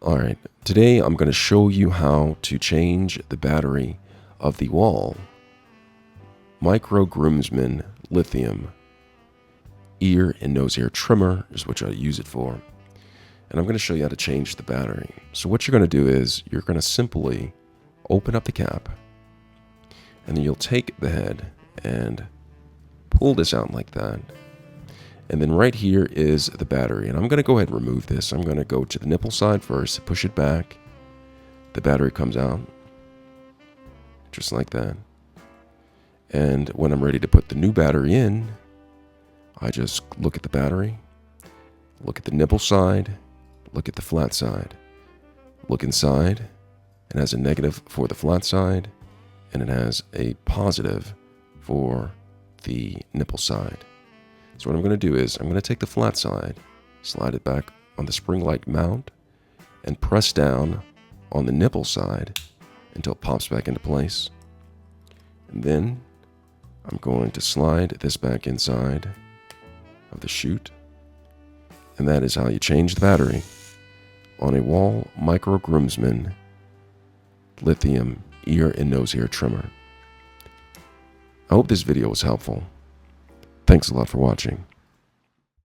Alright, today I'm going to show you how to change the battery of the Wahl MicroGroomsMan lithium ear and nose hair trimmer is what I use it for. And I'm going to show you how to change the battery. So what you're going to do is you're going to simply open up the cap, and then you'll take the head and pull this out like that. And then right here is the battery. And I'm going to go ahead and remove this. I'm going to go to the nipple side first, push it back. The battery comes out just like that. And when I'm ready to put the new battery in, I just look at the battery, look at the nipple side, look at the flat side, look inside. It has a negative for the flat side, and it has a positive for the nipple side. So what I'm going to do is I'm going to take the flat side, slide it back on the spring-like mount, and press down on the nipple side until it pops back into place. And then I'm going to slide this back inside of the chute. And that is how you change the battery on a Wahl MicroGroomsMan lithium ear and nose hair trimmer. I hope this video was helpful. Thanks a lot for watching.